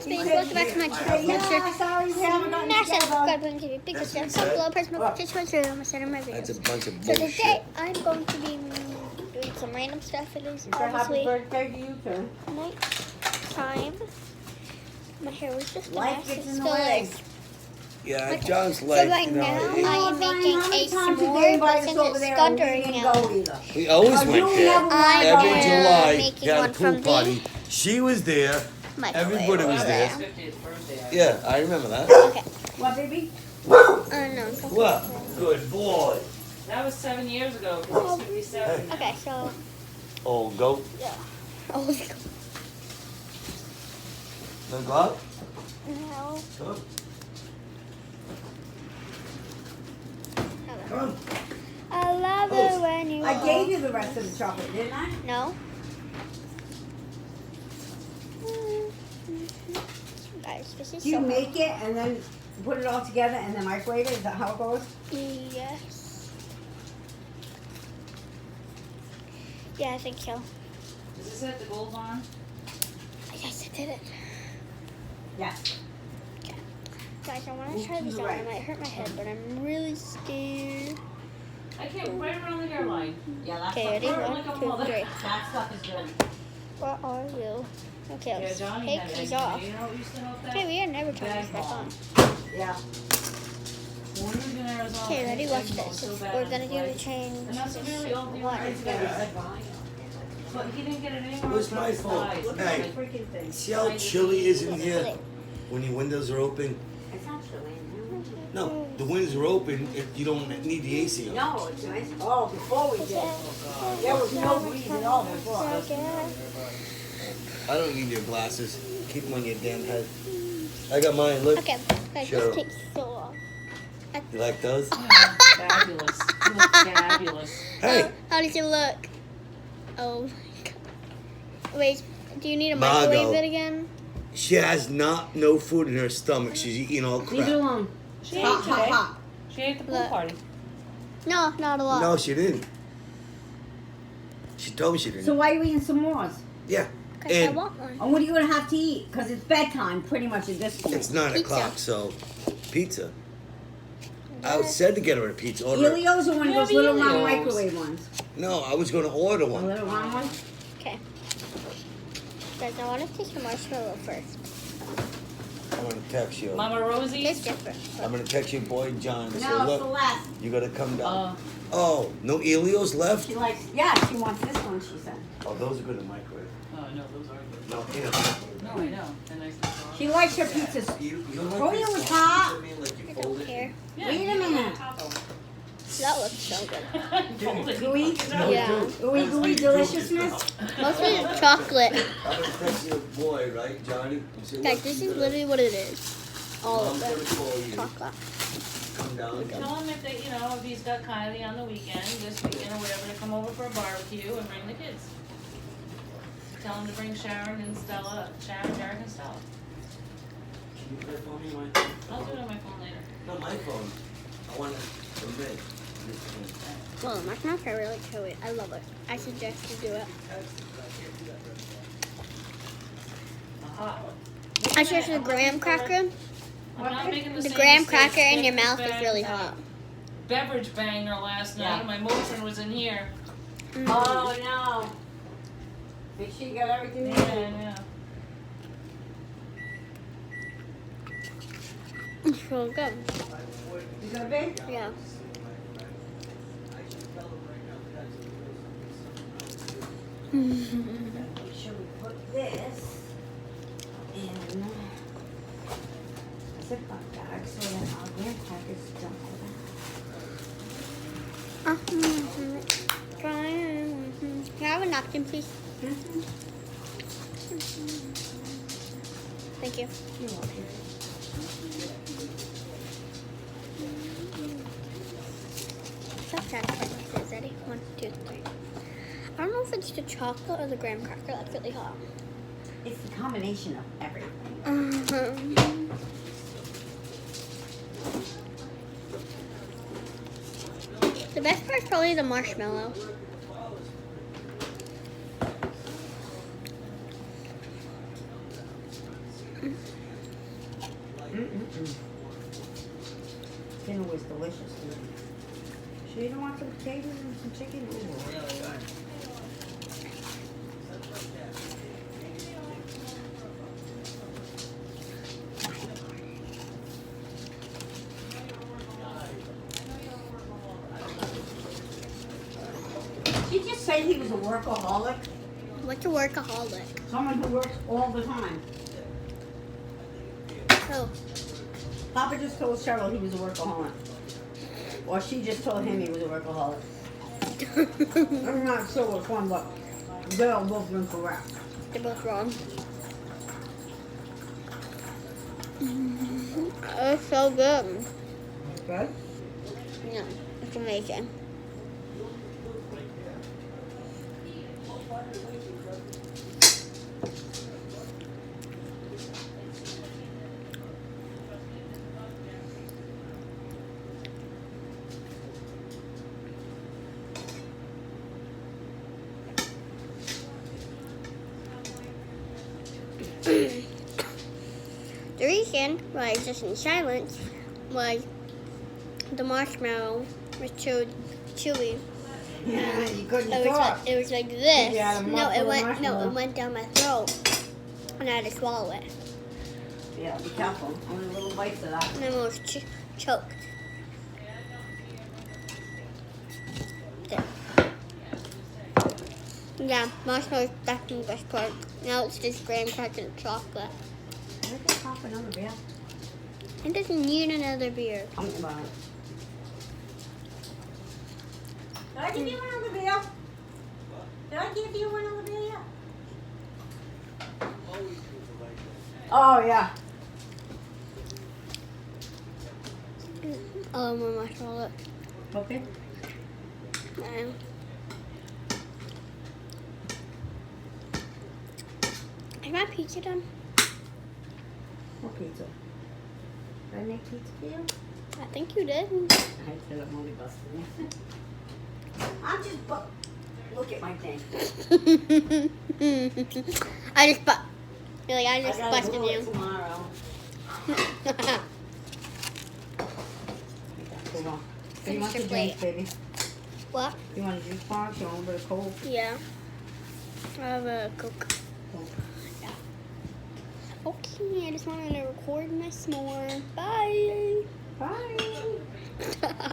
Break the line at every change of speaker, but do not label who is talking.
Please welcome back to my channel. Make sure
Sorry, we haven't gotten
smash that
together.
subscribe button, give me a big subscribe, comment below, press my notification bell, I'm sending my
That's a
videos.
bunch of
So
bullshit.
today I'm going to be doing some random stuff. It is
It's a happy
obviously
birthday to you too.
night time. My hair was just a
Life
mess.
gets
It
in the
still
way.
is.
Yeah, John's
So
like,
right
you know,
now
it-
I am making
How many
a
times did they
s'more,
invite
but
us
since
over
it's
there and we
thundering
didn't
now,
go either?
we always
Oh,
went
you
there.
never
I
Every
am
July,
making
they had
one
a pool
from the
party. She was there.
microwave
Everybody was
over
there.
50th birthday.
Yeah, I remember that.
Okay.
What, baby?
No.
What? Good boy.
That was 7 years ago, because he's 57 now.
Okay, so
Oh, go.
yeah. Oh
No go out?
no.
Come on. Come on.
I love it when you.
I gave you the rest of the chocolate, didn't I?
No. Guys, this is
Do you
so
make it and then put it all together and then microwave it? Is that how it goes?
Yes. Yeah, I think so.
Is this it, the gold bond?
Yes, I did it.
Yes.
Guys, I want to
Move
try
to
this
the
out.
right.
It might hurt my head, but I'm really scared.
I can't, right around the hairline.
Yeah, that's
Okay, ready?
Like
1,
a
2,
mother.
3.
that stuff is good.
What are you? Okay,
Yeah,
let's
Johnny
take
had
these
it.
off.
You know what used to help that?
Okay, we are never turning
Bag
this back on.
bomb.
Yeah.
When we was in Arizona,
Okay, ready?
bag
Watch
bomb
this.
was so bad
We're
on
gonna
his
do the
leg.
change.
And that's what
This
we all
one.
wanted together. But he didn't get it anymore.
Where's my phone?
Look
Hey.
at the freaking thing.
See how chilly it is in here when your windows are open?
It's not chilly in here.
No, the windows are open. You don't need the AC on.
No, it's nice. Oh, before we did. There was no breeze at all before.
I don't need your glasses. Keep them on your damn head. I got mine. Look.
Okay, guys,
Cheryl.
this takes so long.
You like those?
Fabulous. You look fabulous.
Hey,
How does it look? Oh my god. Wait, do you need a
Margot.
microwave it again?
she has no food in her stomach. She's eating all
Leave it
crap.
alone.
She ate
Hot, hot,
today.
hot.
She ate the pool
Look.
party.
No, not a lot.
No, she didn't. She told me she didn't.
So why are you eating some more?
Yeah,
Because I
and
want one.
And what are you going to have to eat? Because it's bedtime pretty much at this point.
it's 9
Pizza.
o'clock, so pizza. I said to get her a pizza. Order.
Elio's are one of
Yeah,
those little round
Elio's.
microwave ones.
No, I was going to order
A
one.
little round one?
Okay. Guys, I want to taste the marshmallow first.
I'm going to text you.
Mama Rosie.
It's different.
I'm going to text your boy John and say,
No,
look,
Celeste.
you got to come down.
Uh,
Oh, no Elio's left?
She likes, yeah, she wants this one, she said.
Oh, those are good in the microwave.
oh, no, those are good.
No, in a microwave.
No, I know. They're nice and soft.
She likes her pizzas.
You don't like
Oh,
this
it was
soft
hot.
pizza, I mean, like you
I
fold
don't
it?
care.
Yeah,
Wait a
you
minute.
That looks so good.
Fold it.
Gooey?
Yeah.
Ooey gooey deliciousness.
Mostly the chocolate.
I'm going to text your boy, right, Johnny? And say,
Guys,
look,
this
you
is
gotta-
literally what it is. All of
Mom's gonna
it.
call you.
Chocolate.
Come down.
Tell him if they, you know, if he's got Kylie on the weekend, this weekend or whatever, to come over for a barbecue and bring the kids. Tell him to bring Sharon and Stella, Sharon, Derek, and Stella.
Can you play for me, my phone?
I'll do it on my phone later.
Not my phone. I want it from me.
Well, the marshmallow I really like it. I love it. I suggest you do it.
Aha.
I suggest the graham cracker.
I'm not making the
The
same
graham
mistake.
cracker in your
Stick
mouth
this
is really
bag,
hot.
Beverage banger last night.
Yeah.
My motion was in here.
Oh, no. Make sure you got everything
Yeah,
in.
yeah.
It's so good.
You gonna be?
Yeah.
Make sure we put this in a Ziploc bag so that our graham crackers don't go bad.
Can I have a napkin, please? Thank you.
You're welcome.
Stop satisfying myself. Ready? 1, 2, 3. I don't know if it's the chocolate or the graham cracker that's really hot.
It's the combination of everything.
The best part is probably the marshmallow.
Dinner was delicious. She didn't want some potatoes and some chicken. Ooh. Did you just say he was a workaholic?
What's a workaholic?
Someone who works all the time.
Oh,
Papa just told Cheryl he was a workaholic. Or she just told him he was a workaholic. I'm not sure which one, but they're both incorrect.
they're both wrong. It's so good.
Good?
No, it's amazing. The reason why I was just in silence was the marshmallow was too chewy.
Yeah, you couldn't
It was
talk.
like, it was like this.
You had a
No,
mouthful
it
of
went
marshmallow.
it went down my throat, and I had to swallow it.
Yeah, be careful. Only little bites of that.
And I almost choked. There. Yeah, marshmallow is definitely the best part. Now it's just graham cracker and chocolate.
Where's the pop another beer?
It doesn't need another beer.
I'm about it. Did I give you another beer? Did I give you another beer? Oh, yeah.
Oh, more marshmallow.
Okay.
Is my pizza done?
What pizza? Did I make pizza for you?
I think you did.
I said I'm only busting you. I'm just look at my thing.
I just really, I just
gotta
busted
glue it
you.
tomorrow. Hold on. So you want
Finish your
the drink,
plate.
baby?
What?
You want a juice box? You want a bit of Coke?
Yeah. I have a Coke.
Coke.
Okay, I just wanted to record this more. Bye.
Bye.